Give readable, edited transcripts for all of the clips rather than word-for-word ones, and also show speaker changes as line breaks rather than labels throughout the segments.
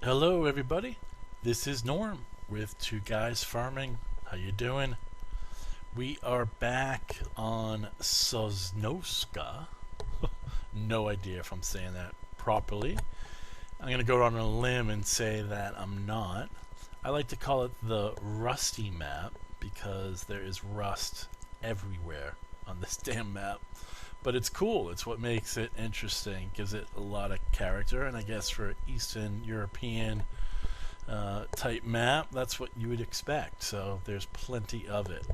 Hello everybody, this is Norm with Two Guys Farming. How you doing? We are back on Sosnovka. No idea if I'm saying that properly. I'm going to go on a limb and say that I'm not. I like to call it the rusty map because there is rust everywhere on this damn map. But it's cool. It's what makes it interesting. Gives it a lot of character. And I guess for Eastern European type map, that's what you would expect. So there's plenty of it.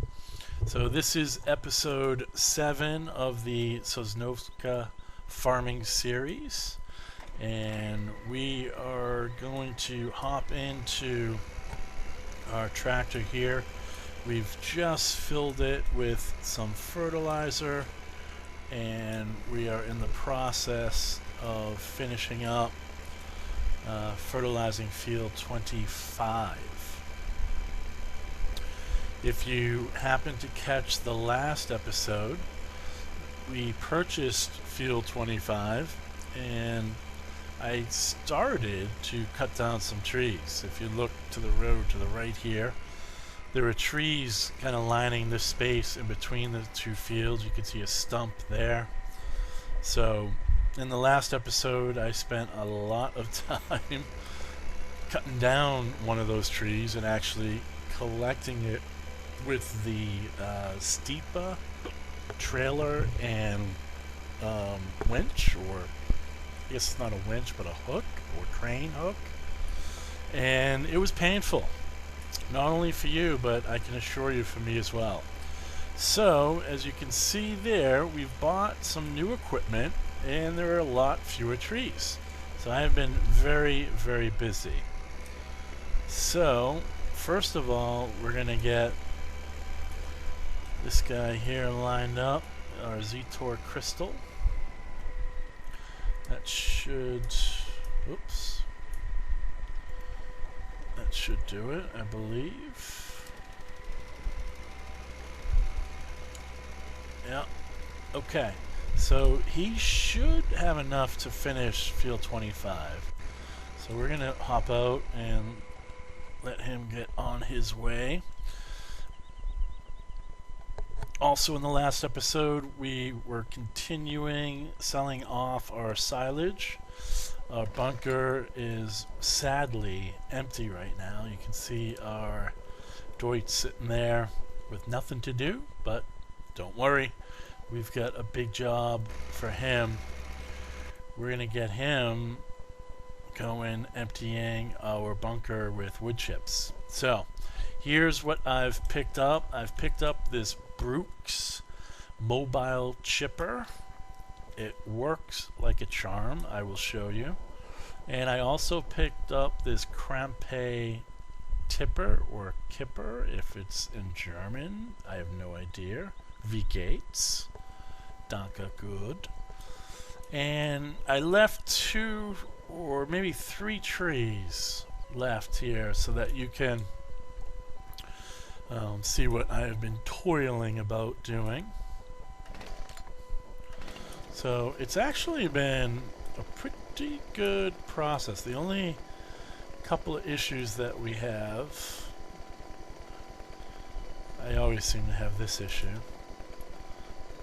So this is episode 7 of the Sosnovka farming series. And we are going to hop into our tractor here. We've just filled it with some fertilizer, and we are in the process of finishing up fertilizing field 25. If you happen to catch the last episode, we purchased field 25 and I started to cut down some trees. If you look to the road to the right here, there are trees kind of lining the space in between the two fields. You can see a stump there. So in the last episode, I spent a lot of time cutting down one of those trees and actually collecting it with the steepa trailer and winch, or I guess it's not a winch but a hook or crane hook. And it was painful. Not only for you, but I can assure you for me as well. So, as you can see there, we've bought some new equipment and there are a lot fewer trees. So I have been very, very busy. So, first of all, we're going to get this guy here lined up, our Zetor crystal. That should... oops. That should do it, I believe. Yeah. Okay. So he should have enough to finish field 25. So we're going to hop out and let him get on his way. Also in the last episode, we were continuing selling off our silage. Our bunker is sadly empty right now. You can see our Deutz sitting there with nothing to do, but don't worry, we've got a big job for him. We're going to get him going emptying our bunker with wood chips. So here's what I've picked up. I've picked up this Bruks mobile chipper. It works like a charm, I will show you. And I also picked up this Crampe tipper, or Kipper if it's in German. I have no idea. Wie geht's? Danke, good. And I left 2 or maybe 3 trees left here so that you can see what I have been toiling about doing. So it's actually been a pretty good process. The only couple of issues that we have, I always seem to have this issue.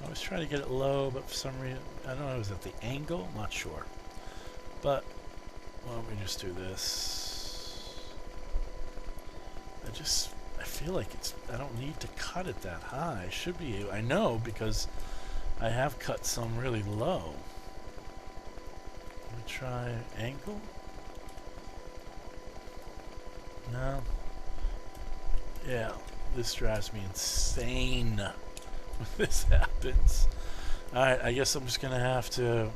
I always try to get it low, but for some reason, I don't know, is it the angle? I'm not sure. But why don't we just do this? I feel like I don't need to cut it that high. It should be, I know, because I have cut some really low. Let me try angle. No. Yeah, this drives me insane when this happens. Alright, I guess I'm just gonna have to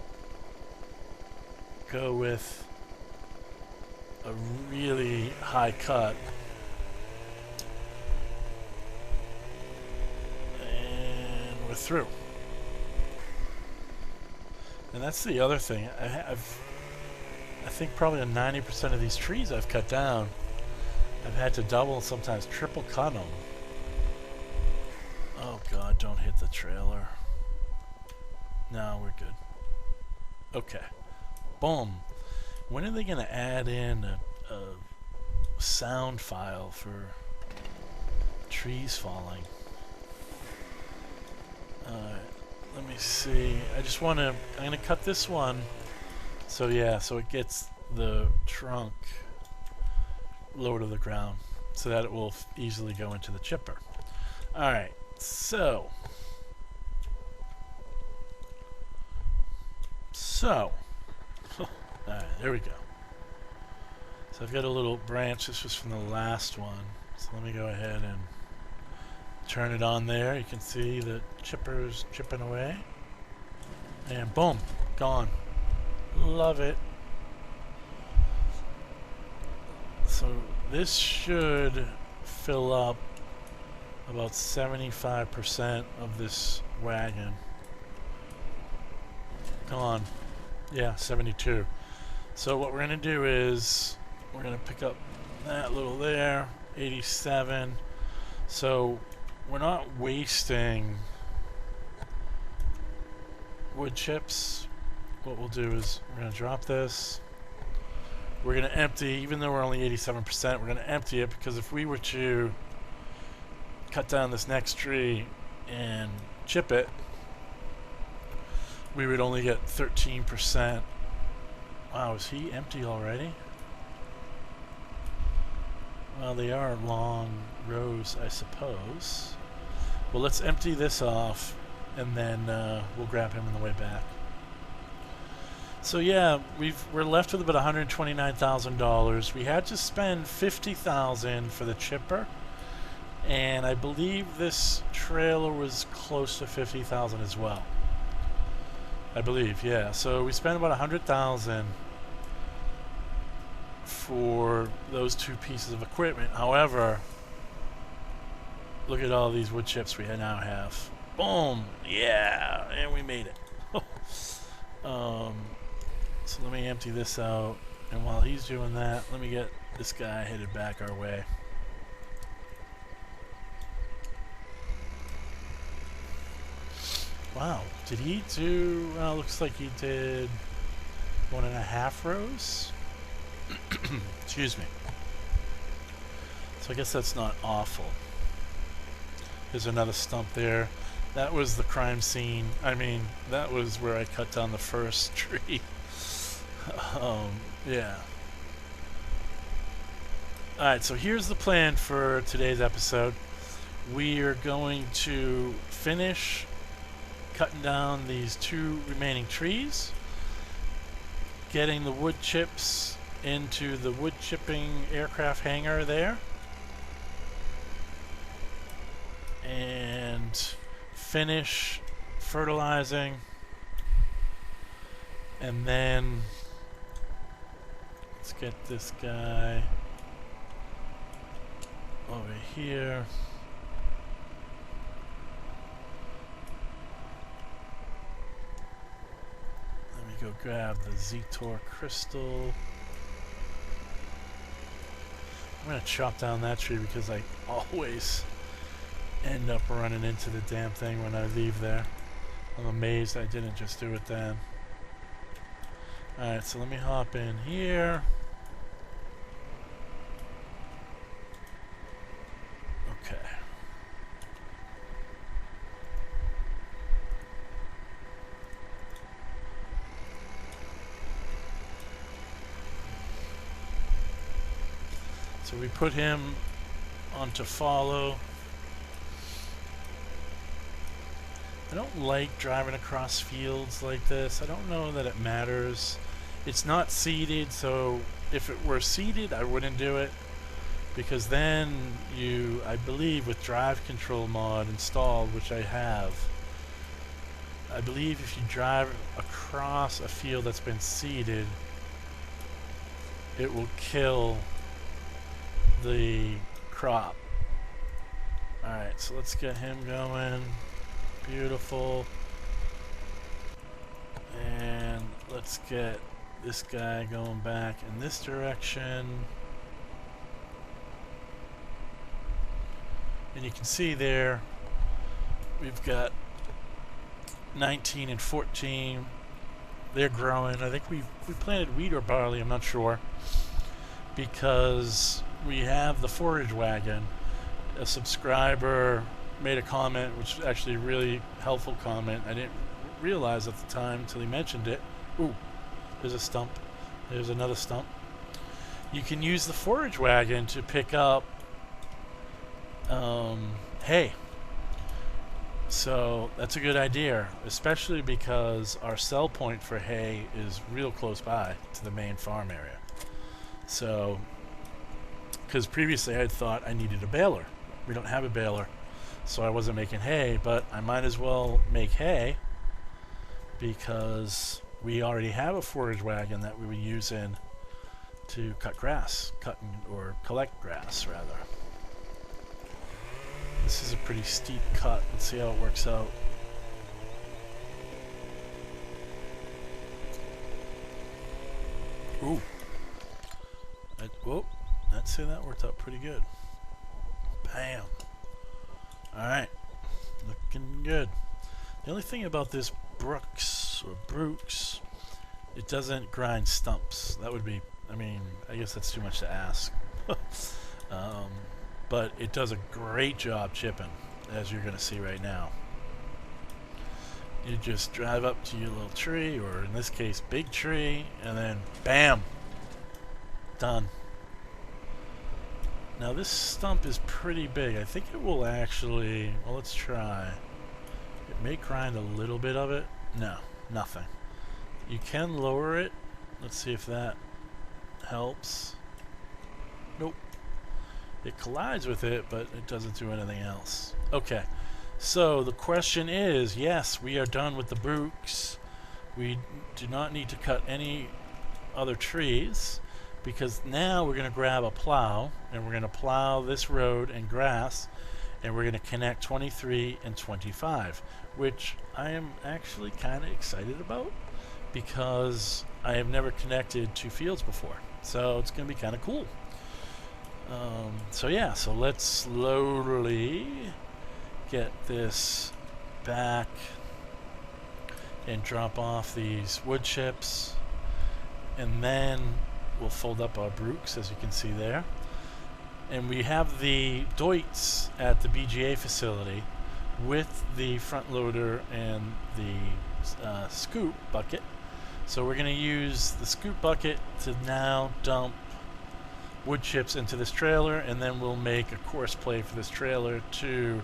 go with a really high cut. And we're through. And that's the other thing. I think probably 90% of these trees I've cut down, I've had to double, sometimes triple cut them. Oh God, don't hit the trailer. No, we're good. Okay. Boom. When are they going to add in a sound file for trees falling. Let me see. I just want to. I'm going to cut this one. So yeah, so it gets the trunk lower to the ground, so that it will easily go into the chipper. All right. So. Alright, there we go. So I've got a little branch. This was from the last one. So let me go ahead and turn it on there. You can see the chipper's chipping away. And boom, gone. Love it. So this should fill up about 75% of this wagon. Come on. Yeah, 72. So what we're going to do is we're going to pick up that little there, 87. So we're not wasting wood chips. What we'll do is we're going to drop this. We're going to empty, even though we're only 87%, we're going to empty it, because if we were to cut down this next tree and chip it, we would only get 13%. Wow, is he empty already? Well, they are long rows, I suppose. Well, let's empty this off, and then we'll grab him on the way back. So yeah, we're left with about $129,000. We had to spend $50,000 for the chipper, and I believe this trailer was close to $50,000 as well. I believe, yeah. So we spent about $100,000 for those two pieces of equipment. However, look at all these wood chips we now have. Boom! Yeah, and we made it. So let me empty this out, and while he's doing that, let me get this guy headed back our way. Wow, did he do, well, looks like he did 1.5 rows? Excuse me. So I guess that's not awful. There's another stump there. That was the crime scene. I mean, that was where I cut down the first tree. Yeah. Alright, so here's the plan for today's episode. We are going to finish cutting down these 2 remaining trees, getting the wood chips into the wood chipping aircraft hangar there, and finish fertilizing, and then let's get this guy over here. Go grab the Z-Tor crystal. I'm going to chop down that tree because I always end up running into the damn thing when I leave there. I'm amazed I didn't just do it then. Alright, so let me hop in here. Okay. So we put him on to follow. I don't like driving across fields like this. I don't know that it matters. It's not seeded, so if it were seeded, I wouldn't do it. Because then you, I believe with Drive Control mod installed, which I have, I believe if you drive across a field that's been seeded, it will kill the crop. Alright, so let's get him going. Beautiful. And let's get this guy going back in this direction. And you can see there we've got 19 and 14. They're growing. I think we planted wheat or barley, I'm not sure. because we have the forage wagon. A subscriber made a comment, which is actually a really helpful comment. I didn't realize at the time until he mentioned it. Ooh, there's a stump. There's another stump. You can use the forage wagon to pick up hay. So that's a good idea, especially because our sell point for hay is real close by to the main farm area. So, because previously I had thought I needed a baler. We don't have a baler, so I wasn't making hay, but I might as well make hay because we already have a forage wagon that we were using to cut grass, or collect grass rather. This is a pretty steep cut. Let's see how it works out. Ooh. Whoa. I'd say that worked out pretty good. Bam. Alright. Looking good. The only thing about this Bruks, it doesn't grind stumps. That would be, I mean, I guess that's too much to ask. But it does a great job chipping, as you're going to see right now. You just drive up to your little tree, or in this case, big tree, and then bam! Done. Now this stump is pretty big. I think it will actually, well, let's try. It may grind a little bit of it. No, nothing. You can lower it. Let's see if that helps. Nope. It collides with it, but it doesn't do anything else. Okay, so the question is, yes, we are done with the Bruks. We do not need to cut any other trees, because now we're going to grab a plow, and we're going to plow this road and grass, and we're going to connect 23 and 25, which I am actually kind of excited about, because I have never connected two fields before. So it's going to be kind of cool. So yeah, so let's slowly get this back and drop off these wood chips, and then we'll fold up our Bruks, as you can see there. And we have the Deutz at the BGA facility with the front loader and the scoop bucket. So we're going to use the scoop bucket to now dump wood chips into this trailer, and then we'll make a course plate for this trailer to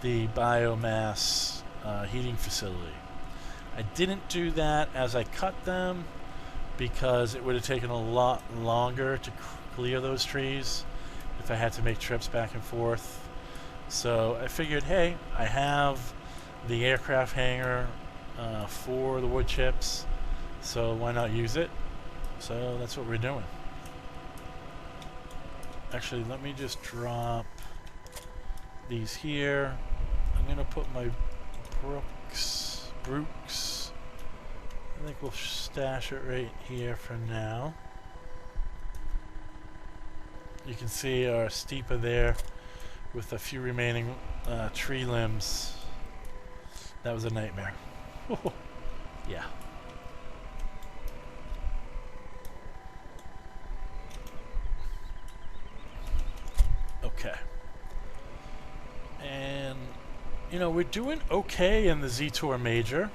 the biomass heating facility. I didn't do that as I cut them because it would have taken a lot longer to clear those trees if I had to make trips back and forth. So I figured, hey, I have the aircraft hangar for the wood chips, so why not use it? So that's what we're doing. Actually, let me just drop these here. I'm going to put my Bruks. I think we'll stash it right here for now. You can see our steeper there with a few remaining tree limbs. That was a nightmare. Yeah. Okay. And, you know, we're doing okay in the Z-Tour Major.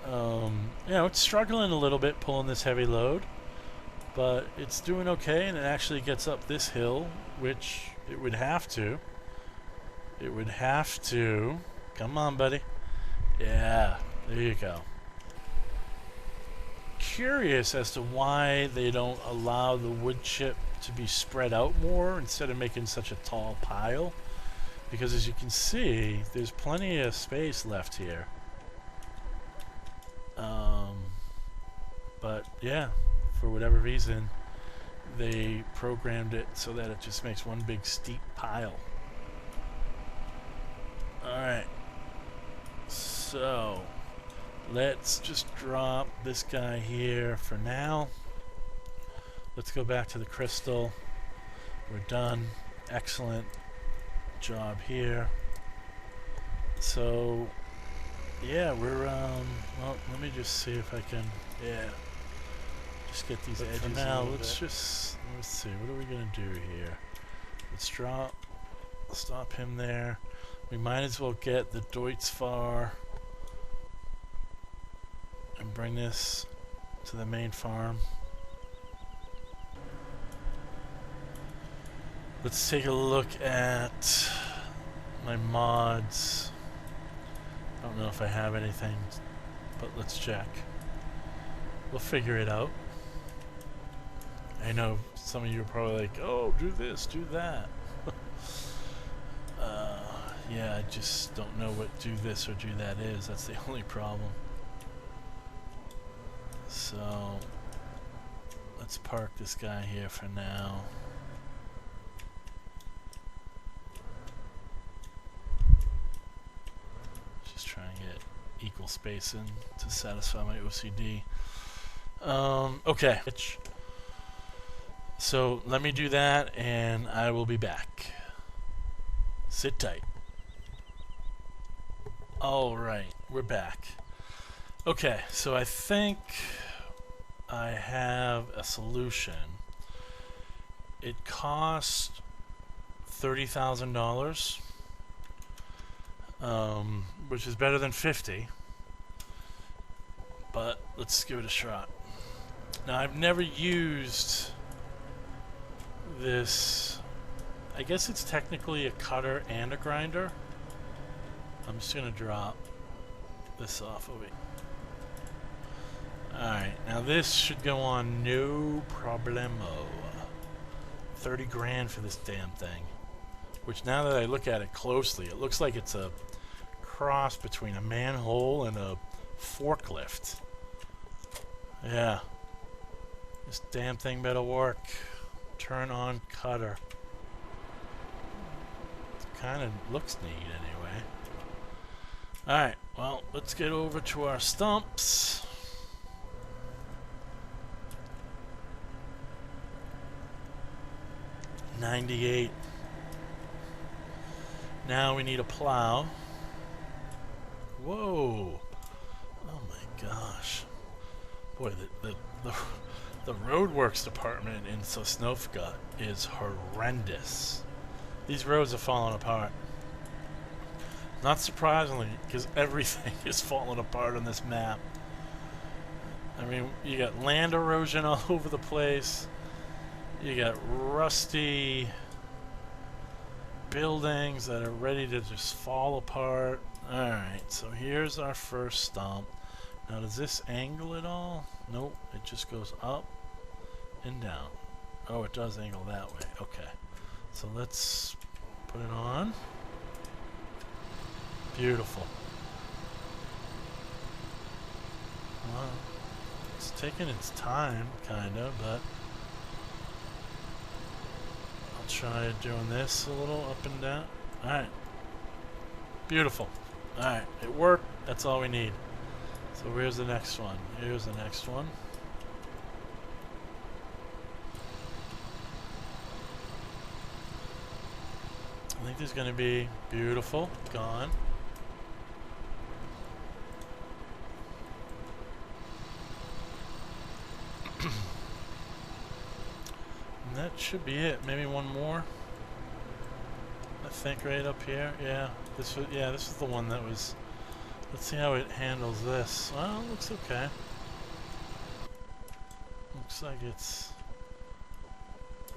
You know, it's struggling a little bit pulling this heavy load, but it's doing okay, and it actually gets up this hill, which it would have to. It would have to. Come on, buddy. Yeah, there you go. Curious as to why they don't allow the wood chip to be spread out more instead of making such a tall pile, because as you can see, there's plenty of space left here. But yeah, for whatever reason, they programmed it so that it just makes one big steep pile. Alright, so let's just drop this guy here for now. Let's go back to the crystal. We're done. Excellent job here. So yeah, we're well, let me just see if I can, yeah, just Just get these
But
edges.
for
Now,
now,
let's see. What are we gonna do here? Let's stop him there. We might as well get the Deutz Fahr and bring this to the main farm. Let's take a look at my mods. I don't know if I have anything, but let's check. We'll figure it out. I know some of you are probably like, oh, do this, do that. Yeah, I just don't know what do this or do that is. That's the only problem. So, let's park this guy here for now. Just try and get equal spacing to satisfy my OCD. Okay. So let me do that and I will be back. Sit tight. Alright, we're back. Okay, so I think I have a solution. It cost $30,000, which is better than 50. But let's give it a shot. Now I've never used this. I guess it's technically a cutter and a grinder. I'm just gonna drop this off of it. Alright, now this should go on no problemo. 30 grand for this damn thing. Which now that I look at it closely, it looks like it's a cross between a manhole and a forklift. Yeah. This damn thing better work. Turn on cutter. It kind of looks neat anyway. Alright, well, let's get over to our stumps. $98. Now we need a plow. Whoa. Oh my gosh. Boy, the roadworks department in Sosnovka is horrendous. These roads are falling apart. Not surprisingly, because everything is falling apart on this map. I mean, you got land erosion all over the place. You got rusty buildings that are ready to just fall apart. Alright, so here's our first stump. Now, does this angle at all? Nope, it just goes up and down. Oh, it does angle that way. Okay. So let's put it on. Beautiful. Well, it's taking its time, kind of, but I'll try doing this a little up and down. Alright. Beautiful. Alright, it worked. That's all we need. So where's the next one? Here's the next one. I think there's going to be beautiful. Gone. And that should be it. Maybe one more. I think right up here. Yeah. This is the one that was. Let's see how it handles this. Well, it looks okay. Looks like it's.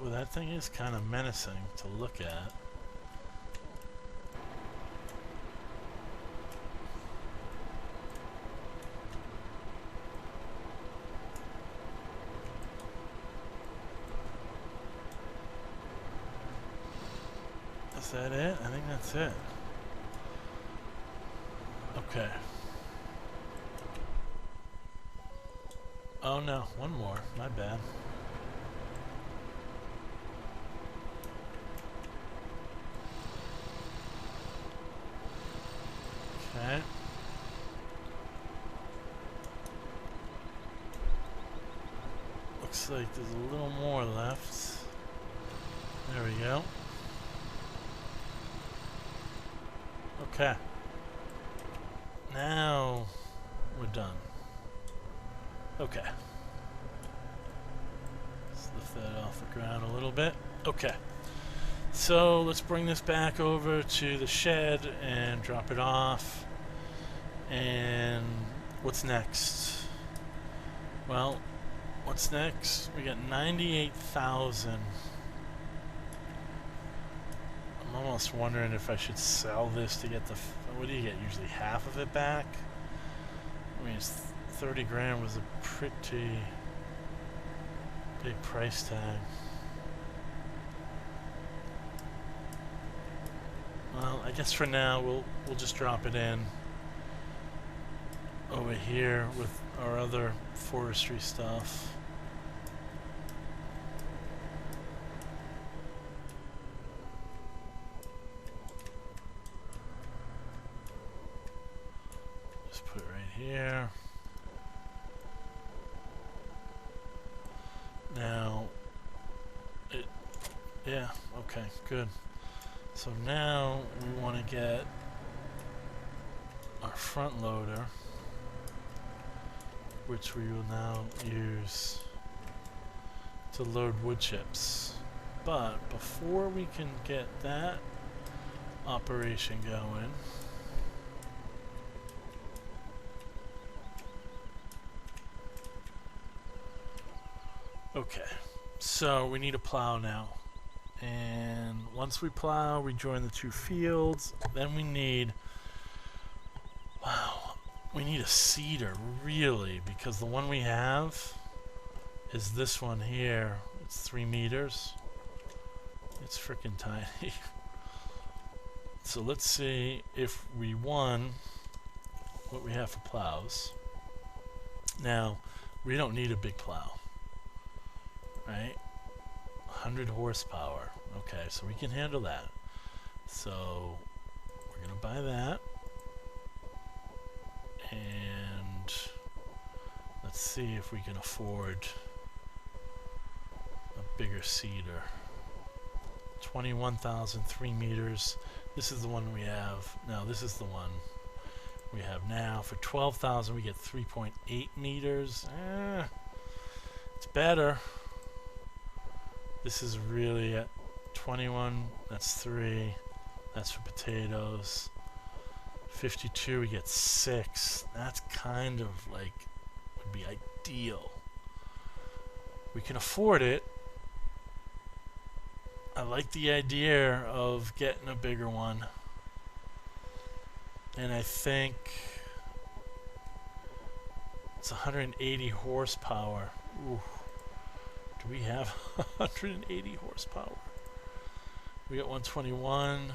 Well, that thing is kind of menacing to look at. Is that it? I think that's it. Okay. Oh no, one more. My bad. Okay. Looks like there's a little more left. There we go. Okay. Now we're done. Okay. lift that off the ground a little bit. Okay. So let's bring this back over to the shed and drop it off. And what's next? Well, what's next? We got 98,000. I'm almost wondering if I should sell this to get the... What do you get? Usually half of it back? I mean, it's 30 grand was a pretty big price tag. Well, I guess for now we'll just drop it in over here with our other forestry stuff. Just put it right here. Now, yeah, okay, good. So now we want to get our front loader, which we will now use to load wood chips. But before we can get that operation going, okay, so we need a plow now. And once we plow, we join the two fields. Then we need, wow, we need a seeder, really, because the one we have is this one here. It's 3 meters. It's freaking tiny. So let's see if we won what we have for plows. Now, we don't need a big plow, right? 100 horsepower. Okay, so we can handle that. So we're gonna buy that, and let's see if we can afford a bigger seeder. 21,000, 3 meters. This is the one we have. No, this is the one we have now. For 12,000, we get 3.8 meters. It's better. This is really at 21, that's 3. That's for potatoes. 52, we get 6. That's kind of like, would be ideal. We can afford it. I like the idea of getting a bigger one. And I think it's 180 horsepower. Ooh. Do we have 180 horsepower? We got 121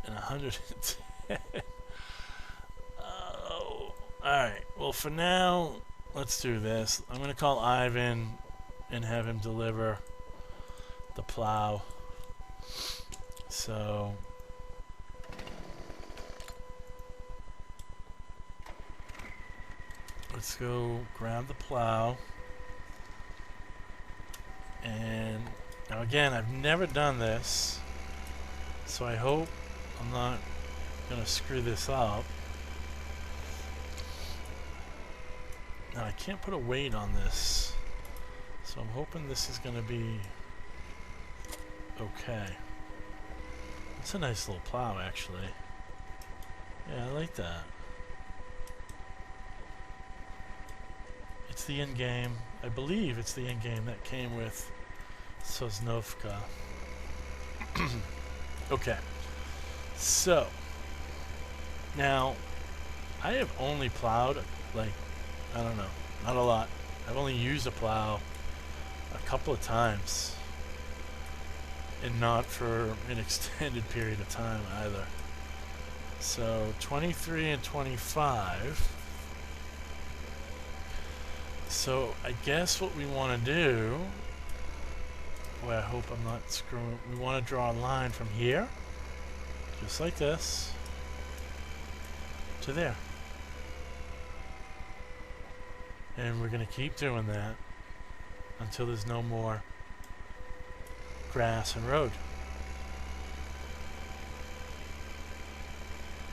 and 110. Oh, alright. Well, for now, let's do this. I'm going to call Ivan and have him deliver the plow. So let's go grab the plow. And now again, I've never done this, so I hope I'm not gonna screw this up. Now I can't put a weight on this, so I'm hoping this is gonna be okay. It's a nice little plow, actually. Yeah, I like that. It's the in-game. I believe it's the in-game that came with Sosnovka. Okay. So, now, I have only plowed, like, I don't know, not a lot. I've only used a plow a couple of times. And not for an extended period of time either. So, 23 and 25. So I guess what we want to do, well, I hope I'm not screwing, we want to draw a line from here, just like this, to there. And we're going to keep doing that until there's no more grass and road.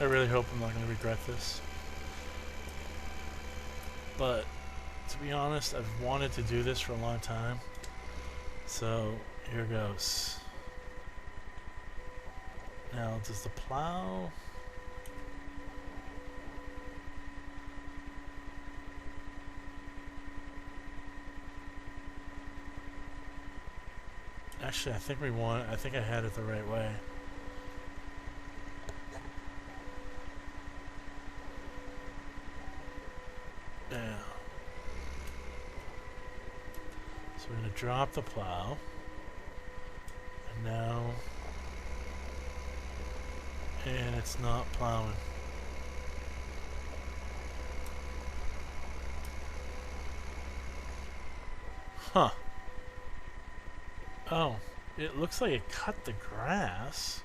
I really hope I'm not going to regret this. But to be honest, I've wanted to do this for a long time. So here goes. Now, does the plow... Actually, I think I think I had it the right way. Yeah. So we're going to drop the plow. And now... And it's not plowing. Huh. Oh, it looks like it cut the grass.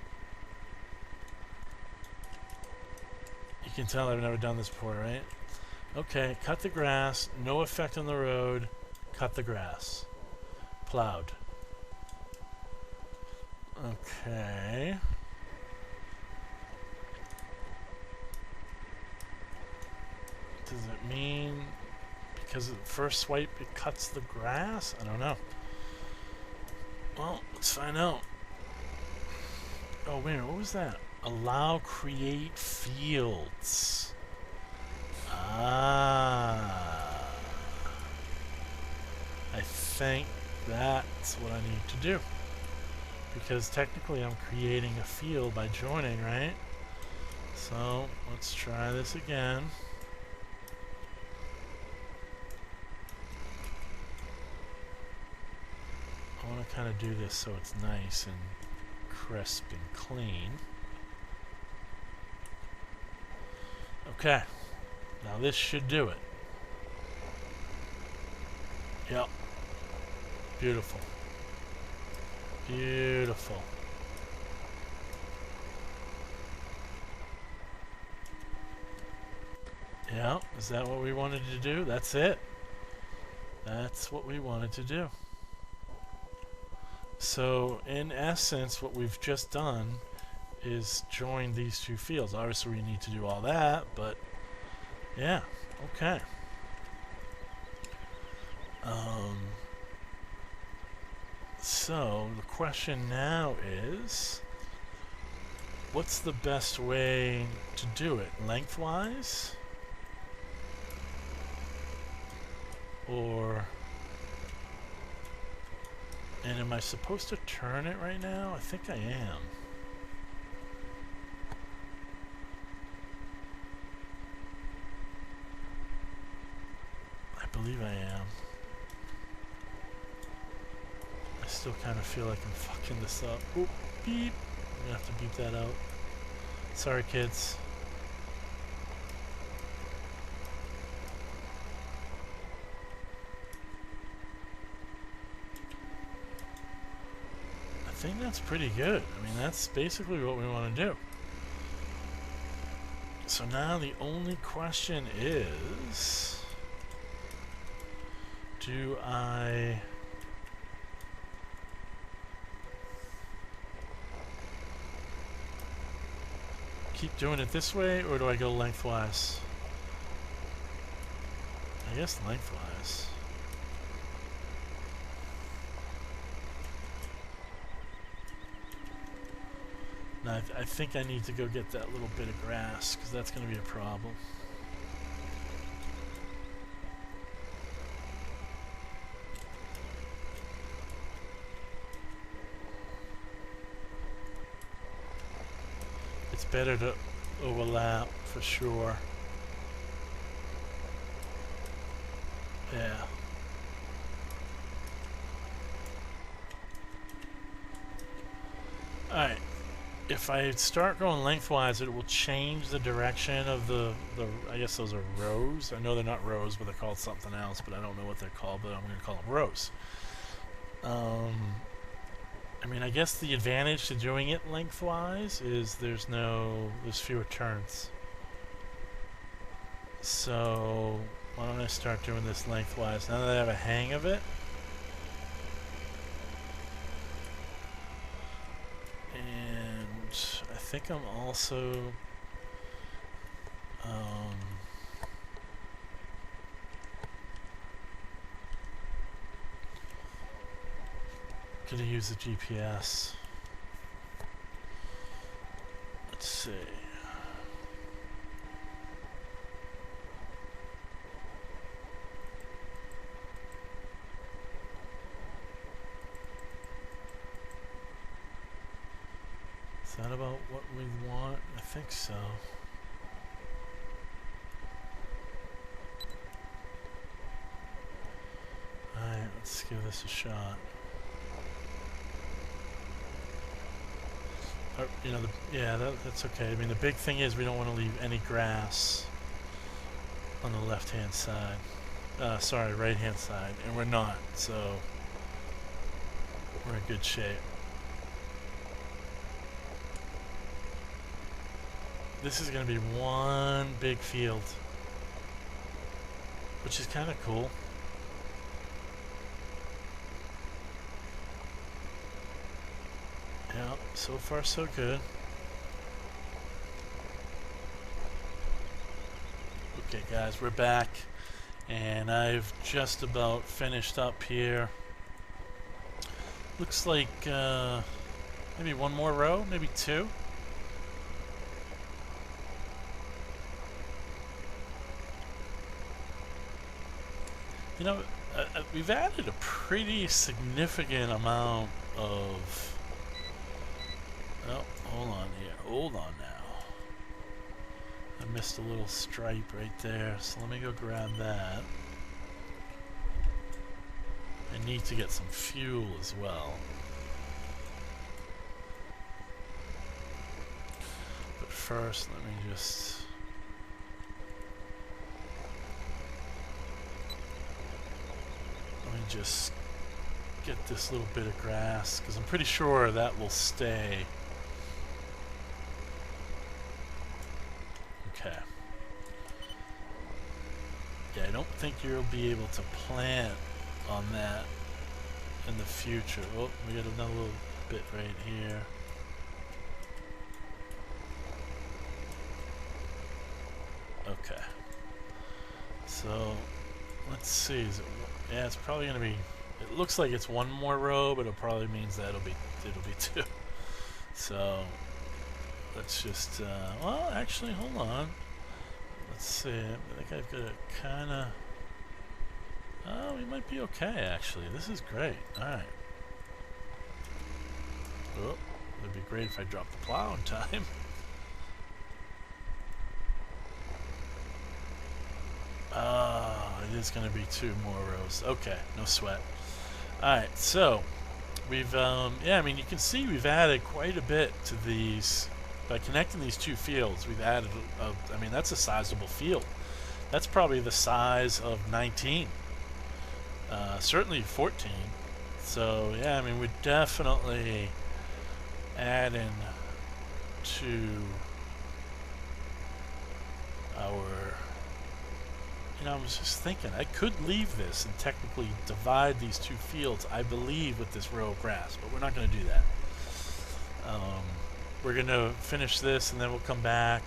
You can tell I've never done this before, right? Okay, cut the grass, no effect on the road, cut the grass. Plowed. Okay. Does it mean because at first swipe it cuts the grass? I don't know. Well, let's find out. Oh, wait a minute, what was that? Allow create fields. Ah. I think that's what I need to do. Because technically I'm creating a field by joining, right? So, let's try this again. I want to kind of do this so it's nice and crisp and clean. Okay, now this should do it. Yep. Beautiful. Beautiful. Yeah, is that what we wanted to do? That's it. That's what we wanted to do. So, in essence, what we've just done is join these two fields. Obviously, we need to do all that, but yeah, okay. So, the question now is, what's the best way to do it? Lengthwise? Or... And am I supposed to turn it right now? I think I am. I believe I am. I still kind of feel like I'm fucking this up. Oop, beep. I'm gonna have to beep that out. Sorry, kids. I think that's pretty good. I mean, that's basically what we want to do. So now the only question is, do I keep doing it this way, or do I go lengthwise? I guess lengthwise. Now, I think I need to go get that little bit of grass, because that's going to be a problem. It's better to overlap, for sure. Yeah. Alright. If I start going lengthwise, it will change the direction of the I guess those are rows. I know they're not rows, but they're called something else, but I don't know what they're called, but I'm going to call them rows. I mean, I guess the advantage to doing it lengthwise is there's fewer turns. So, why don't I start doing this lengthwise now that I have a hang of it? I think I'm also gonna use the GPS. Let's see. Is that about what we want? I think so. Alright, let's give this a shot. You know, that's okay. I mean, the big thing is we don't want to leave any grass on the left-hand side. Sorry, right-hand side. And we're not, so we're in good shape. This is going to be one big field, which is kind of cool. Yeah, so far so good. Okay guys, we're back, and I've just about finished up here. Looks like maybe one more row, maybe two. You know, we've added a pretty significant amount of... Oh, hold on here. Hold on now. I missed a little stripe right there, so let me go grab that. I need to get some fuel as well. But first, let me just get this little bit of grass, because I'm pretty sure that will stay. Okay. Yeah, I don't think you'll be able to plant on that in the future. Oh, we got another little bit right here. Okay. So, let's see. Is it, yeah, it's probably going to be... It looks like it's one more row, but it probably means that it'll be two. So... Let's just, well, actually, hold on. Let's see. I think I've got to kind of... Oh, we might be okay, actually. This is great. Alright. Oh, it'd be great if I dropped the plow in time. It is going to be two more rows. Okay, no sweat. Alright, so, we've, yeah, I mean, you can see we've added quite a bit to these... By connecting these two fields, we've added, I mean, that's a sizable field. That's probably the size of 19. Certainly 14. So, yeah, I mean, we're definitely adding to our... You know, I was just thinking, I could leave this and technically divide these two fields, I believe, with this row of grass, but we're not going to do that. We're going to finish this, and then we'll come back,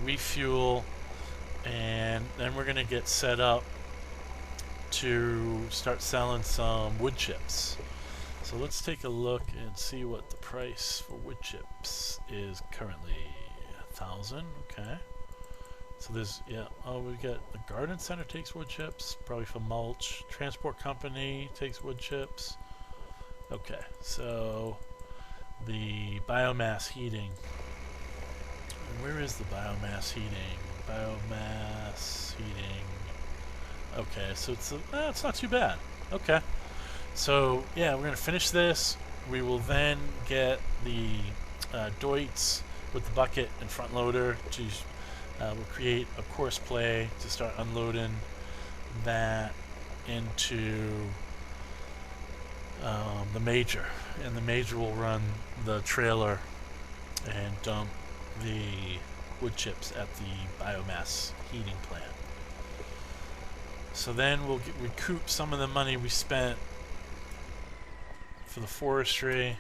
refuel, and then we're going to get set up to start selling some wood chips. So let's take a look and see what the price for wood chips is currently. 1,000, okay. So there's, yeah, oh, we got the garden center takes wood chips, probably for mulch. Transport company takes wood chips. Okay, so... The biomass heating. Where is the biomass heating? Biomass heating. Okay, so it's not too bad. Okay. So, yeah, we're going to finish this. We will then get the Deutz with the bucket and front loader to we'll create a course play to start unloading that into the major, and the major will run the trailer and dump the wood chips at the biomass heating plant. So then we'll recoup some of the money we spent for the forestry.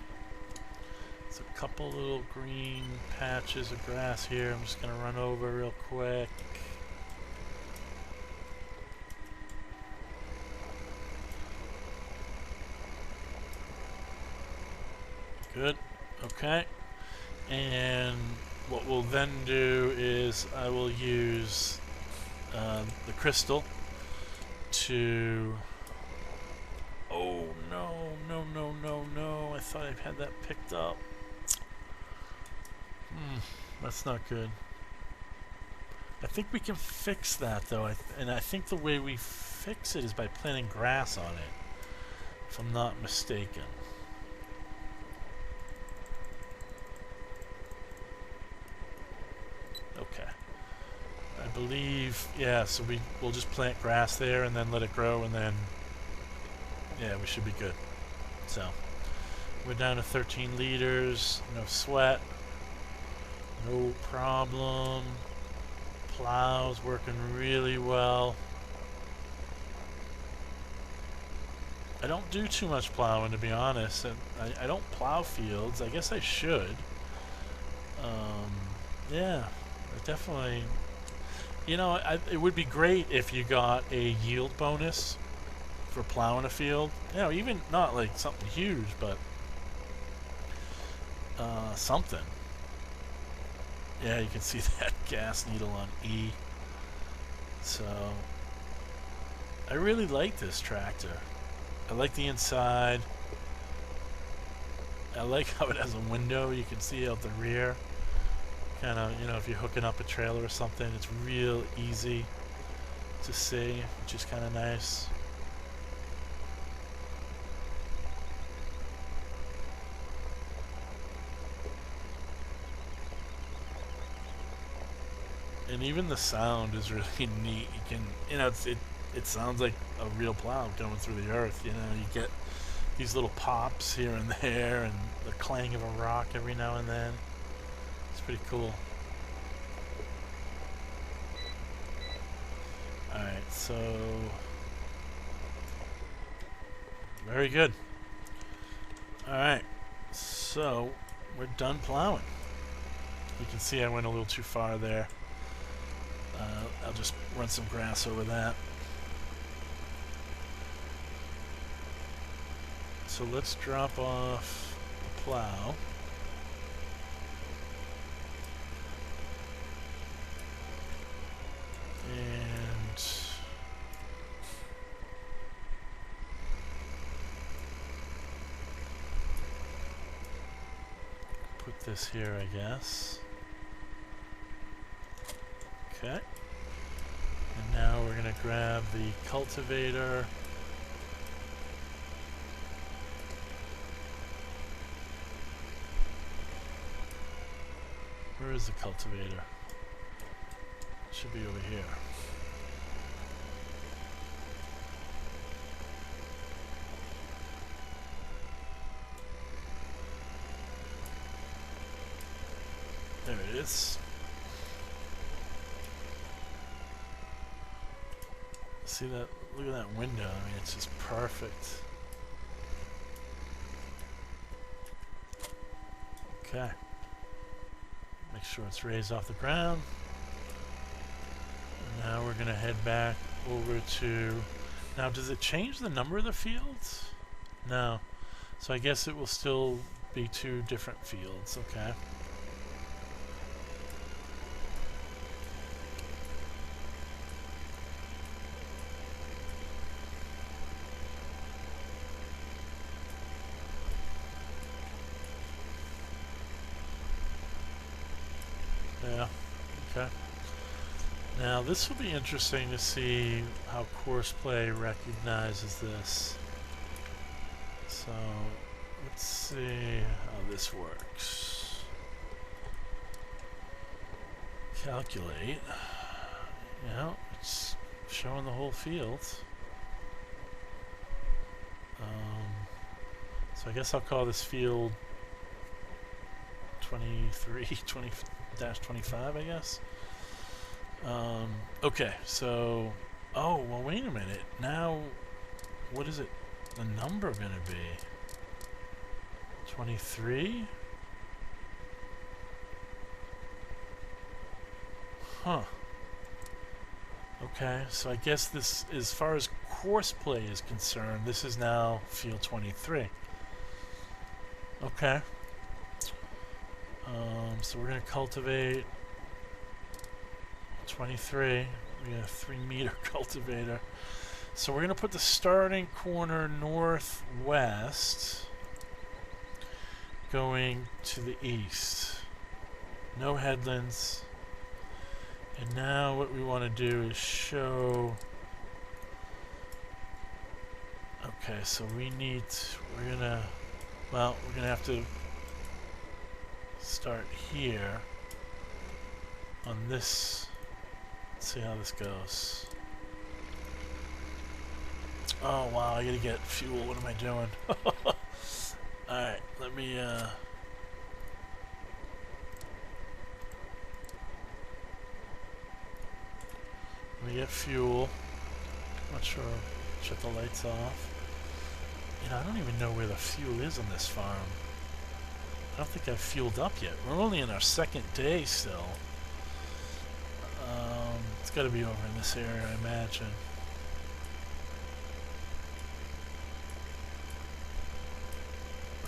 There's a couple little green patches of grass here I'm just going to run over real quick. Good. Okay. And what we'll then do is I will use the crystal to... Oh, no, no, no, no, no. I thought I had that picked up. That's not good. I think we can fix that, though. And I think the way we fix it is by planting grass on it, if I'm not mistaken. Okay. I believe, yeah, so we'll just plant grass there and then let it grow, and then, yeah, we should be good. So, we're down to 13 liters, no sweat, no problem. Plow's working really well. I don't do too much plowing, to be honest, and I don't plow fields. I guess I should. Yeah, I definitely... You know, it would be great if you got a yield bonus for plowing a field. You know, even not like something huge, but something. Yeah, you can see that gas needle on E. So, I really like this tractor. I like the inside. I like how it has a window you can see out the rear. Kind of, you know, if you're hooking up a trailer or something, it's real easy to see, which is kind of nice. And even the sound is really neat. You can, you know, it sounds like a real plow going through the earth. You know, you get these little pops here and there, and the clang of a rock every now and then. It's pretty cool. Alright, so... Very good. Alright, so we're done plowing. You can see I went a little too far there. I'll just run some grass over that. So let's drop off the plow. And put this here, I guess. Okay. And now we're going to grab the cultivator. Where is the cultivator? It should be over here. There it is. See that? Look at that window. I mean, it's just perfect. Okay. Make sure it's raised off the ground. And now we're going to head back over to... Now, does it change the number of the fields? No. So I guess it will still be 2 different fields. Okay. Yeah, okay. Now this will be interesting to see how Courseplay recognizes this. So let's see how this works. Calculate. Yeah, it's showing the whole field. So I guess I'll call this field 20-25, I guess. Okay, so... Oh, well, wait a minute. Now, what is it? The number going to be? 23? Huh. Okay, so I guess this, as far as Courseplay is concerned, this is now field 23. Okay. So we're going to cultivate 23. We got a 3-meter cultivator. So we're going to put the starting corner northwest, going to the east. No headlands. And now what we want to do is show... Okay, so we're gonna have to start here on this. Let's see how this goes. Oh wow, I gotta get fuel. What am I doing? Alright, let me get fuel. Not sure. Shut the lights off. You know, I don't even know where the fuel is on this farm. I don't think I've fueled up yet. We're only in our second day still. It's got to be over in this area, I imagine.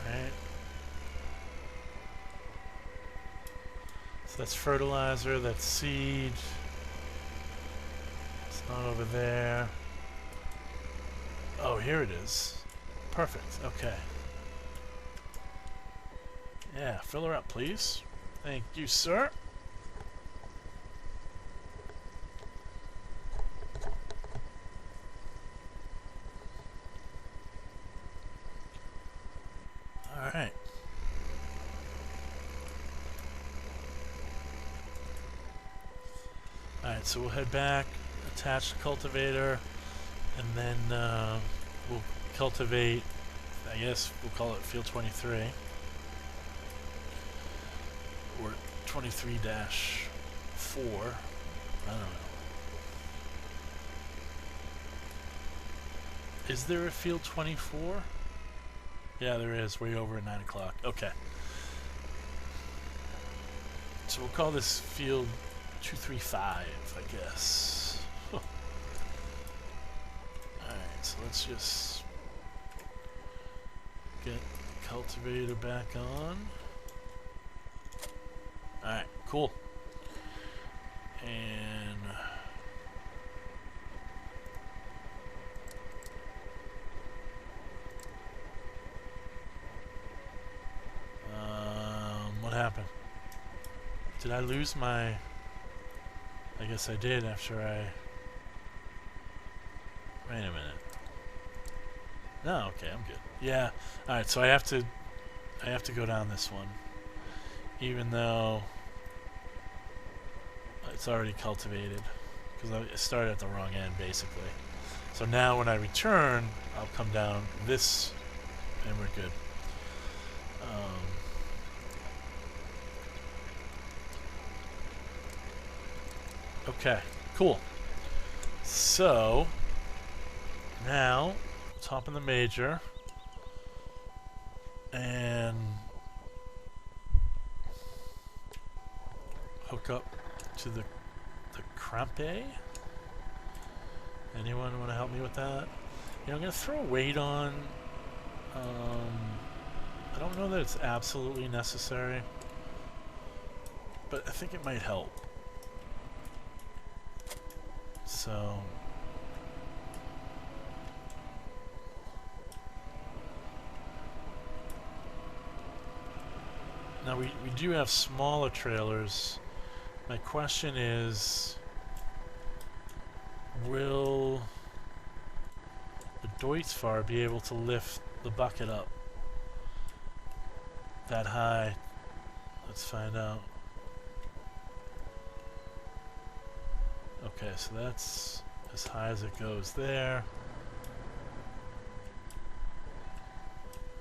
Right. So that's fertilizer, that's seed. It's not over there. Oh, here it is. Perfect. Okay. Yeah, fill her up, please. Thank you, sir. All right. All right, so we'll head back, attach the cultivator, and then we'll cultivate, I guess we'll call it field 23 or 23-4. I don't know. Is there a field 24? Yeah, there is, way over at 9 o'clock. Okay. So we'll call this field 235, I guess. Alright, so let's just get the cultivator back on. Alright, cool. And what happened? Did I lose my... I guess I did after I... Wait a minute. No, okay, I'm good. Yeah. Alright, so I have to go down this one. Even though it's already cultivated. Because I started at the wrong end, basically. So now when I return, I'll come down this and we're good. Okay, cool. So now let's hop in the major and hook up to the crampe. Anyone want to help me with that? You know, I'm going to throw a weight on. I don't know that it's absolutely necessary, but I think it might help. So now we do have smaller trailers. My question is, will the Deutz Fahr be able to lift the bucket up that high? Let's find out. Okay, so that's as high as it goes there.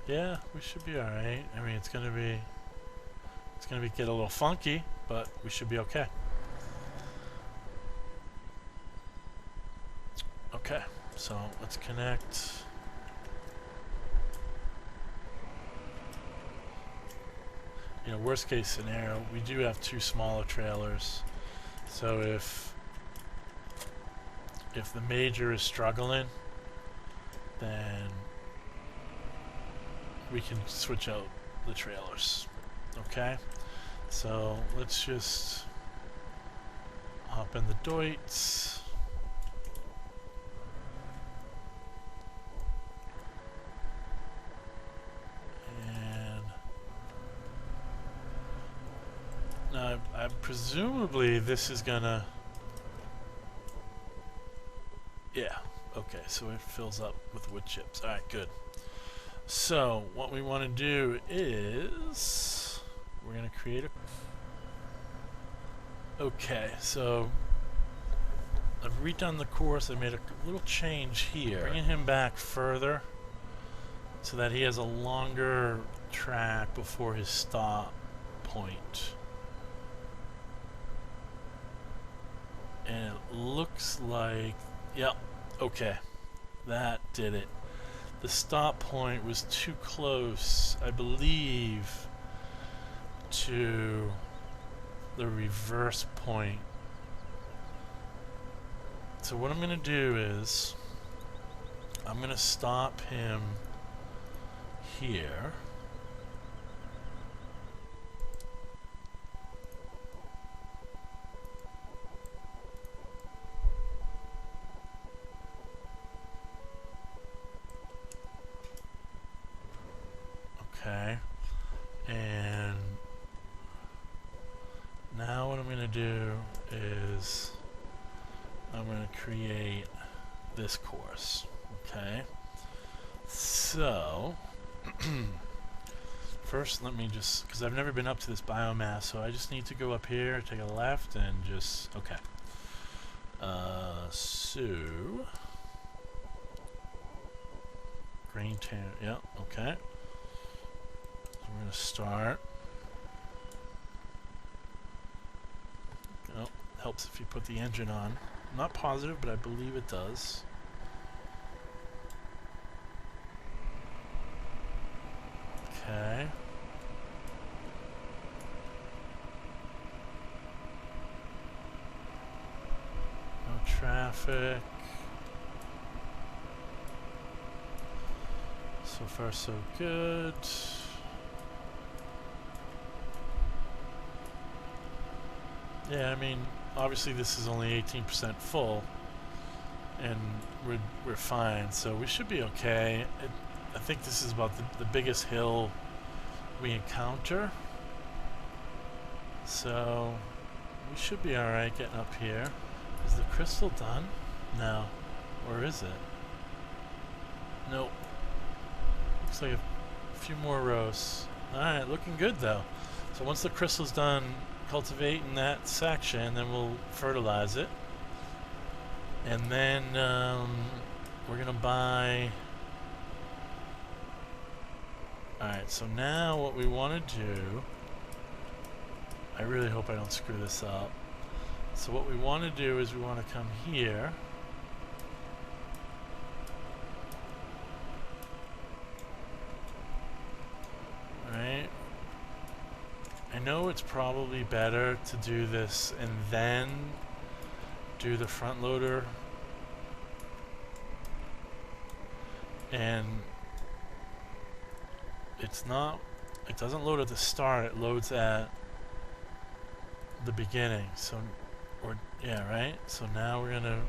Yeah, we should be alright. I mean, it's gonna get a little funky, but we should be okay. Okay, so let's connect. You know, worst case scenario, we do have two smaller trailers. So if the major is struggling, then we can switch out the trailers. Okay? So let's just hop in the Deutz. And now presumably this is gonna, yeah, okay, so it fills up with wood chips. Alright, good. So what we want to do is we're going to create a... Okay, so I've redone the course. I made a little change here. Bringing him back further so that he has a longer track before his stop point. And it looks like... Yep, okay. That did it. The stop point was too close, I believe, to the reverse point. So what I'm going to do is I'm going to stop him here. Okay, and now what I'm going to do is I'm going to create this course. Okay, so first let me just, because I've never been up to this biomass, so I just need to go up here, take a left, and just, okay. So green tan, yeah, okay. We're going to start. Oh, helps if you put the engine on. I'm not positive, but I believe it does. Okay. No traffic. So far, so good. Yeah, I mean, obviously this is only 18% full, and we're fine, so we should be okay. I think this is about the biggest hill we encounter, so we should be alright getting up here. Is the crystal done? No. Or is it? Nope. Looks like a few more rows. Alright, looking good though. So once the crystal's done cultivating that section, then we'll fertilize it, and then we're gonna buy. Alright, so now what we want to do, I really hope I don't screw this up, so what we want to do is we want to come here, right? I know it's probably better to do this and then do the front loader, and it's not, it doesn't load at the start, it loads at the beginning. So, or yeah, right? So now we're gonna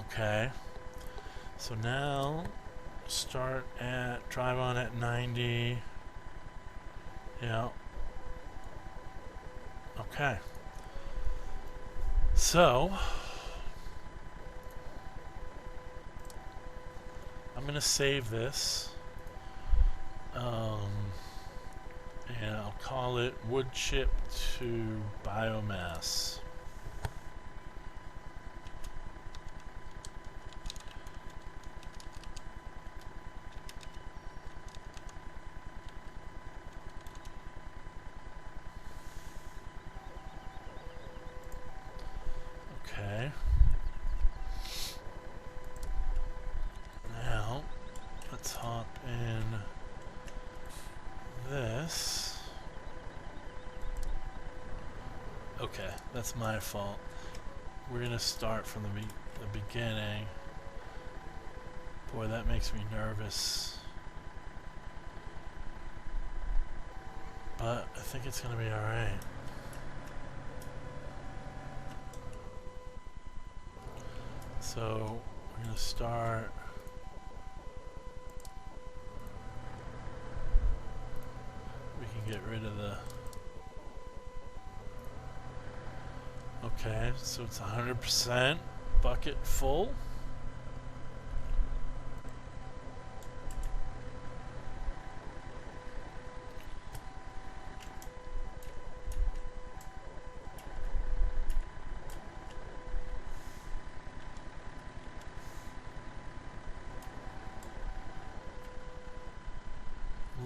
okay. So now start at, drive on at 90. Yeah. Okay. So I'm gonna save this, and I'll call it wood chip to biomass. Okay. Now, let's hop in this. Okay, that's my fault. We're gonna start from the beginning. Boy, that makes me nervous. but I think it's gonna be alright. So we're gonna start. We can get rid of the. Okay, so it's 100% bucket full.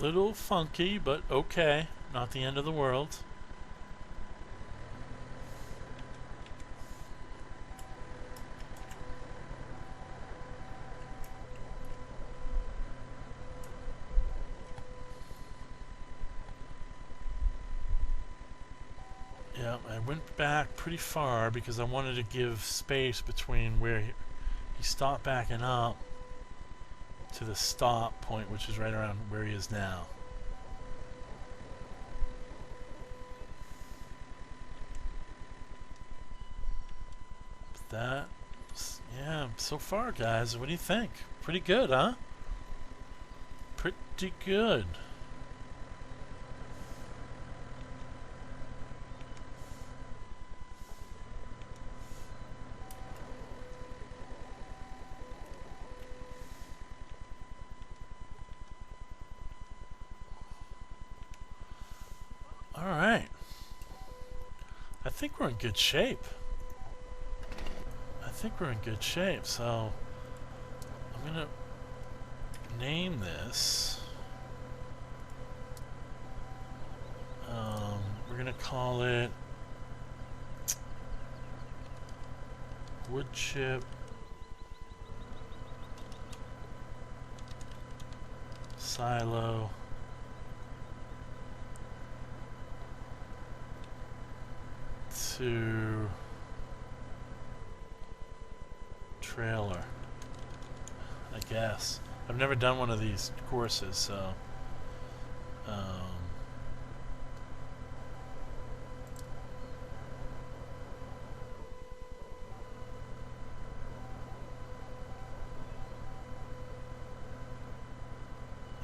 Little funky, but okay. Not the end of the world. Yeah, I went back pretty far because I wanted to give space between where he stopped backing up to the stop point, which is right around where he is now. That, yeah, so far, guys, what do you think? Pretty good, huh? Pretty good. All right. I think we're in good shape. I think we're in good shape, so I'm gonna name this. We're gonna call it wood chip silo to trailer, I guess. I've never done one of these courses, so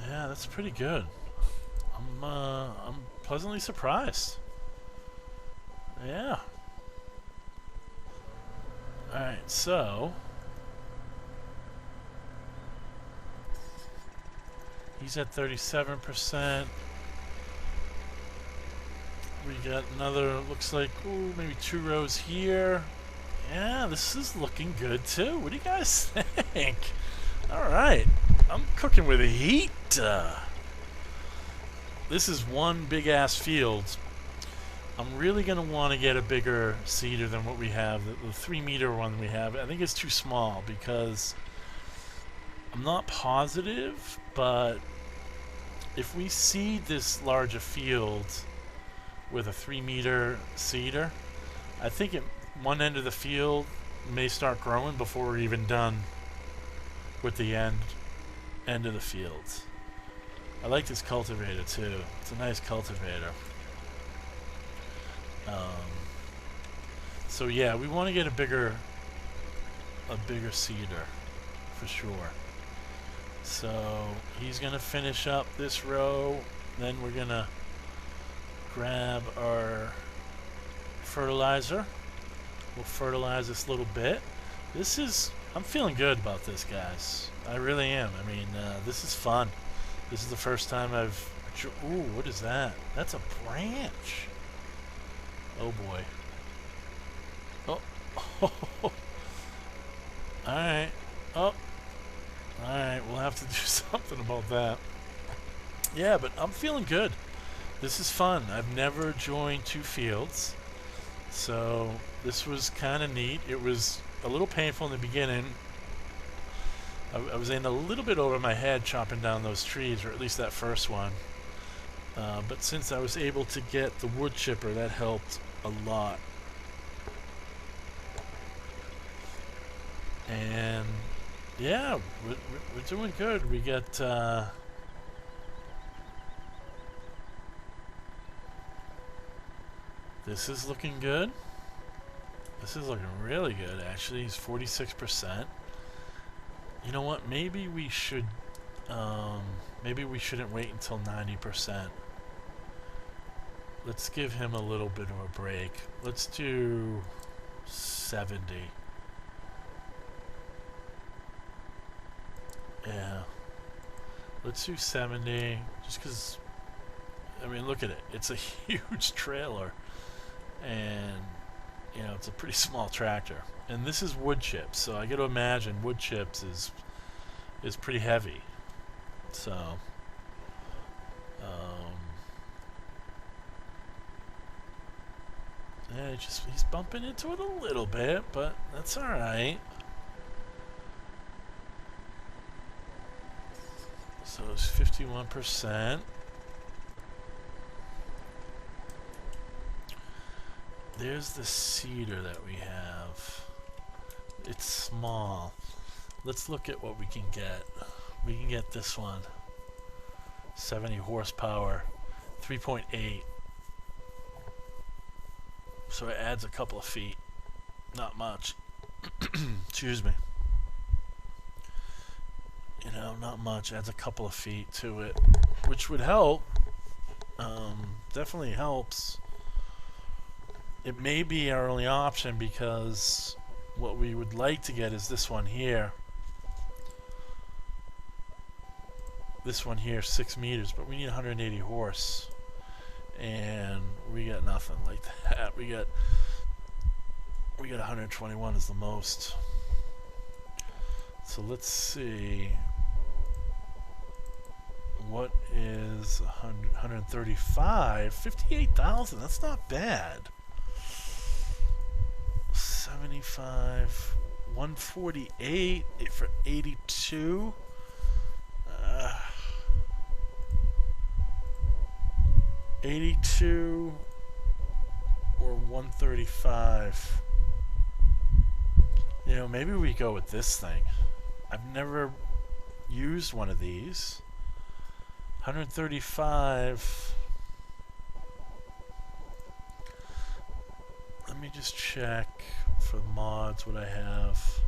yeah, that's pretty good. I'm pleasantly surprised. Yeah. Alright, so he's at 37%. We got another, looks like, ooh, maybe 2 rows here. Yeah, this is looking good too. What do you guys think? Alright, I'm cooking with heat. This is one big ass field. I'm really going to want to get a bigger seeder than what we have. The 3-meter one we have, I think it's too small because I'm not positive, but if we seed this large a field with a 3-meter seeder, I think at one end of the field may start growing before we're even done with the end of the field. I like this cultivator too. It's a nice cultivator. So yeah, we want to get a bigger seeder for sure. So he's gonna finish up this row, then we're gonna grab our fertilizer. We'll fertilize this little bit. I'm feeling good about this, guys. I really am. I mean, this is fun. This is the first time I've... Ooh, what is that? That's a branch. Oh boy. Oh. Alright. Oh. Alright, we'll have to do something about that. Yeah, but I'm feeling good. This is fun. I've never joined 2 fields. So this was kind of neat. It was a little painful in the beginning. I was in a little bit over my head chopping down those trees, or at least that first one. But since I was able to get the wood chipper, that helped a lot. And yeah, we're doing good. We got This is looking good. This is looking really good, actually. He's 46%. You know what? Maybe we should... maybe we shouldn't wait until 90%. Let's give him a little bit of a break. Let's do 70. Yeah. Let's do 70, just because, I mean, look at it. It's a huge trailer, and, you know, it's a pretty small tractor. And this is wood chips, so I got to imagine wood chips is pretty heavy. So, yeah, he's bumping into it a little bit, but that's all right. So it's 51%. There's the cedar that we have. It's small. Let's look at what we can get. We can get this one. 70 horsepower, 3.8. So it adds a couple of feet. Not much. Excuse me. You know, not much. Adds a couple of feet to it, which would help. Definitely helps. It may be our only option because what we would like to get is this one here. This one here, 6 meters, but we need 180 horse. And we got nothing like that. We got 121 is the most. So let's see. What is 135? 58,000. That's not bad. 75. 148 for 82. 82 or 135. You know, maybe we go with this thing. I've never used one of these. 135. Let me just check for mods what I have.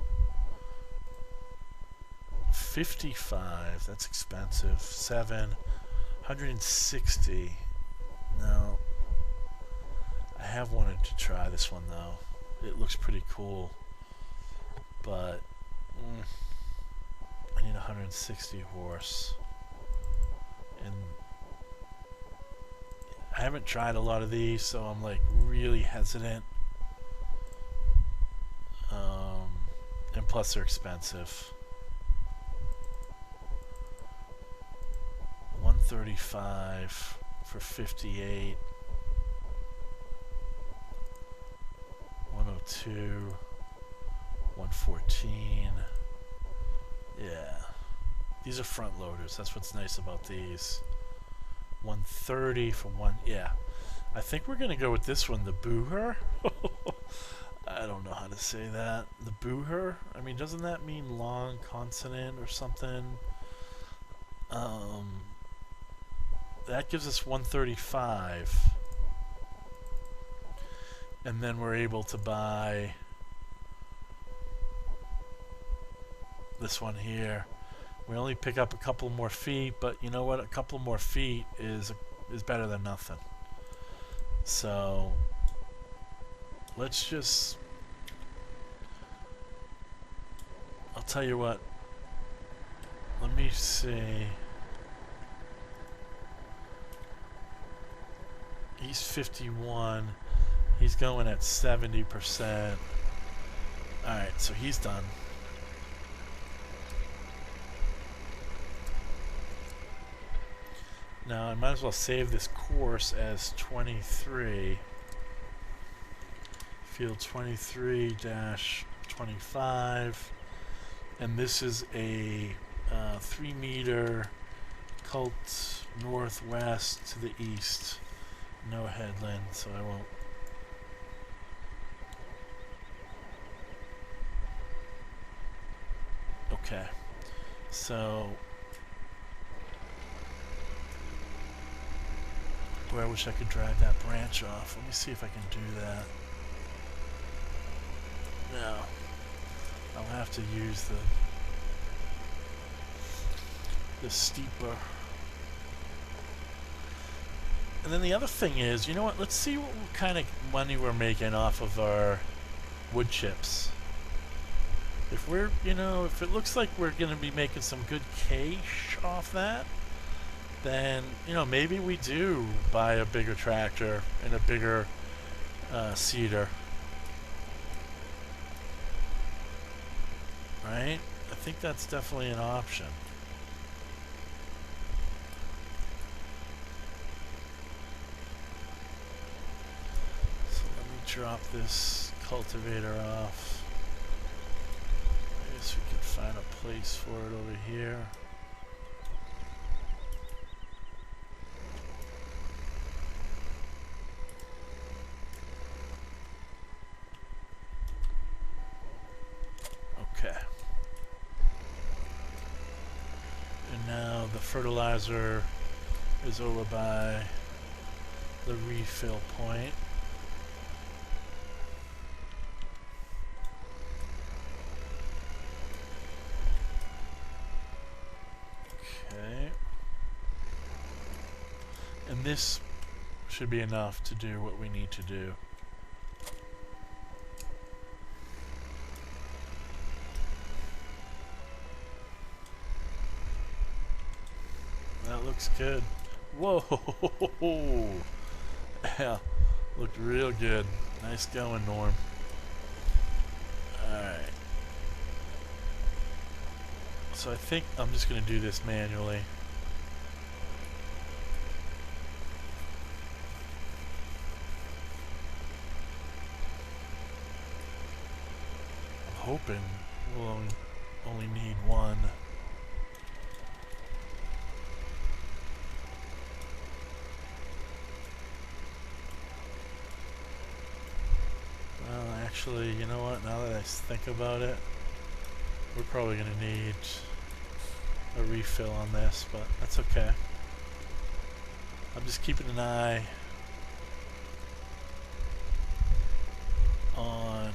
55. That's expensive. 7. 160. No. I have wanted to try this one though. It looks pretty cool. But I need 160 horse. And I haven't tried a lot of these, so I'm like really hesitant. And plus they're expensive. 135 for 58. 102. 114. Yeah. These are front loaders. That's what's nice about these. 130 for one. Yeah. I think we're going to go with this one, the Booher. I don't know how to say that. The Booher? I mean, doesn't that mean long consonant or something? That gives us 135. And then we're able to buy this one here. We only pick up a couple more feet, but you know what? A couple more feet is better than nothing. So let's just, I'll tell you what. Let me see. He's 51. He's going at 70%. Alright, so he's done. Now I might as well save this course as 23. Field 23-25. And this is a 3 meter cult northwest to the east. No headland, so I won't. Okay, so Boy, I wish I could drag that branch off. Let me see if I can do that. No. I'll have to use the steeper. And then the other thing is, you know what, let's see what kind of money we're making off of our wood chips. If we're, you know, if it looks like we're going to be making some good cash off that, then, you know, maybe we do buy a bigger tractor and a bigger seeder. Right? I think that's definitely an option. So let me drop this cultivator off. I guess we could find a place for it over here. Okay. And now the fertilizer is over by the refill point. Okay. And this should be enough to do what we need to do. That looks good. Whoa! Yeah, looked real good. Nice going, Norm. Alright. So I think I'm just going to do this manually. I'm hoping we'll only need one. Well, actually, you know what? Now that I think about it, we're probably going to need a refill on this, but that's okay. I'm just keeping an eye on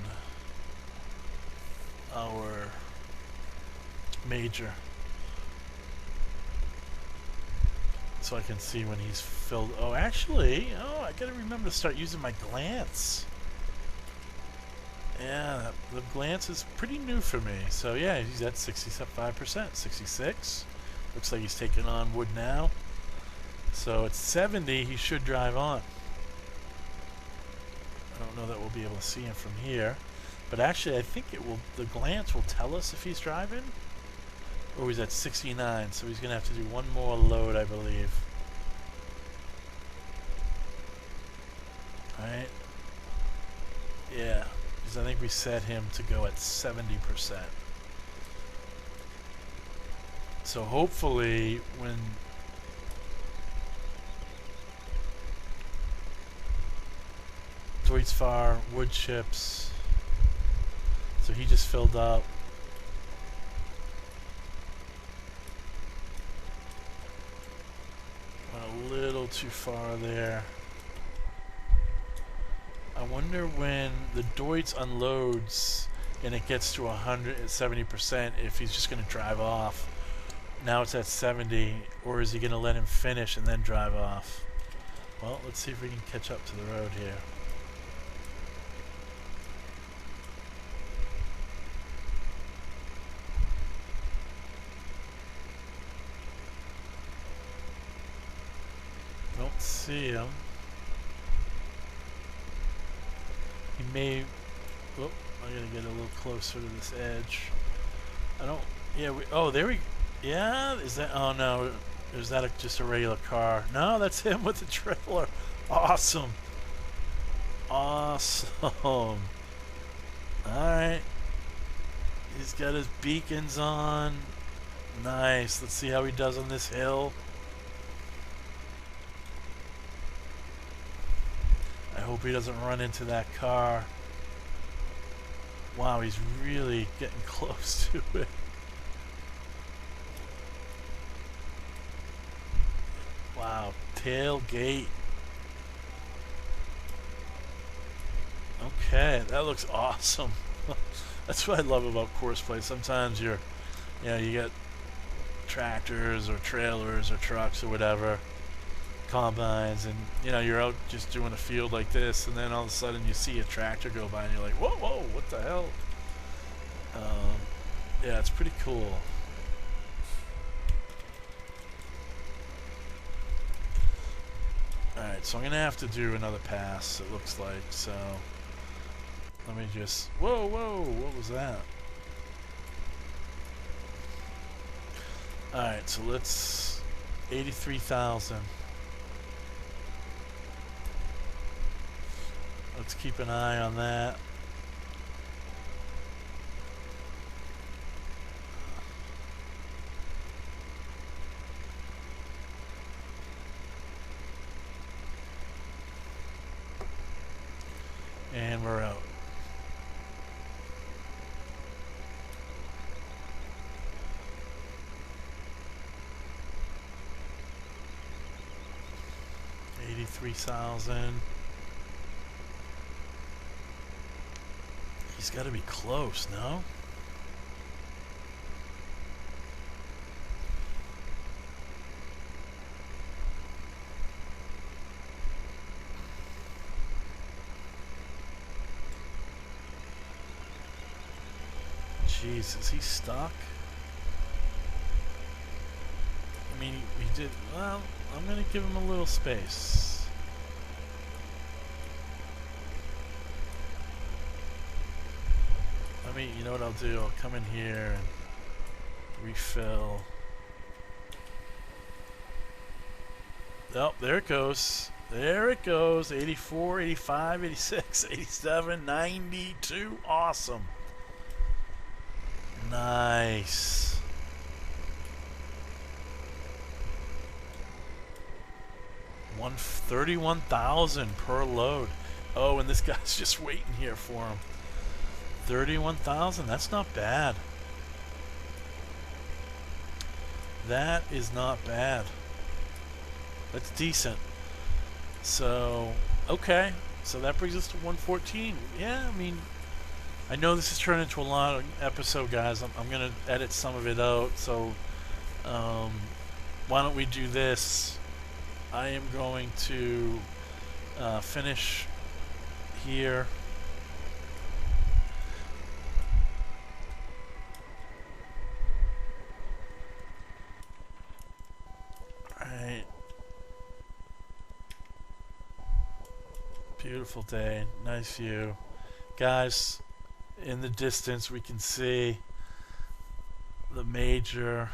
our major so I can see when he's filled. Oh, actually, I gotta remember to start using my glance. Yeah, the glance is pretty new for me. So yeah, he's at 65%, 66. Looks like he's taking on wood now. So at 70, he should drive on. I don't know that we'll be able to see him from here, but actually I think it will. The glance will tell us if he's driving. Oh, he's at 69, so he's gonna have to do one more load, I believe. All right. Yeah. I think we set him to go at 70%. So hopefully when Deutz Fahr wood chips, so he just filled up. Went a little too far there. I wonder when the Deutz unloads and it gets to 170% if he's just going to drive off. Now it's at 70, or is he going to let him finish and then drive off? Well, let's see if we can catch up to the road here. Don't see him. He may. Oh, I gotta get a little closer to this edge. I don't. Yeah. Oh, there we. Yeah. Is that? Oh no. Is that just a regular car? No, that's him with the trailer. Awesome. Awesome. All right. He's got his beacons on. Nice. Let's see how he does on this hill. I hope he doesn't run into that car. Wow, he's really getting close to it. Wow, tailgate. Okay, that looks awesome. That's what I love about course play. Sometimes you get tractors or trailers or trucks or whatever, combines, and you're out just doing a field like this, and then all of a sudden you see a tractor go by, and you're like, whoa, whoa, what the hell? Yeah, it's pretty cool. Alright, so I'm gonna have to do another pass, it looks like, so let me just, whoa, whoa, what was that? Alright, so let's, 83,000. Let's keep an eye on that. And we're out. $83,000. He's got to be close, no? Jeez, is he stuck? I mean, he did... Well, I'm going to give him a little space. Let me... You know what I'll do? I'll come in here and refill. Oh, there it goes. There it goes. 84, 85, 86, 87, 92. Awesome. Nice. $31,000 per load. Oh, and this guy's just waiting here for him. 31,000. That's not bad. That is not bad. That's decent. So, okay. So that brings us to 114. Yeah, I mean, I know this has turned into a long episode, guys. I'm going to edit some of it out. So, why don't we do this? I am going to finish here. Alright. Beautiful day. Nice view. Guys, in the distance we can see the major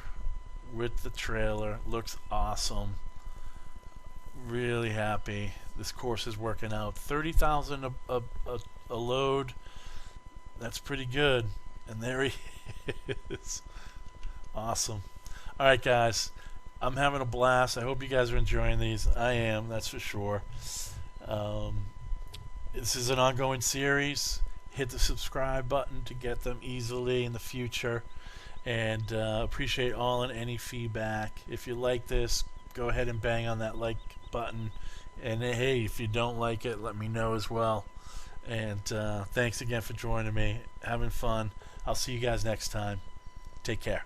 with the trailer. Looks awesome. Really happy. This course is working out. 30,000 a load. That's pretty good. And there he is. Awesome. Alright, guys. I'm having a blast. I hope you guys are enjoying these. I am, that's for sure. This is an ongoing series. Hit the subscribe button to get them easily in the future. And appreciate all and any feedback. If you like this, go ahead and bang on that like button. And hey, if you don't like it, let me know as well. And thanks again for joining me. Having fun. I'll see you guys next time. Take care.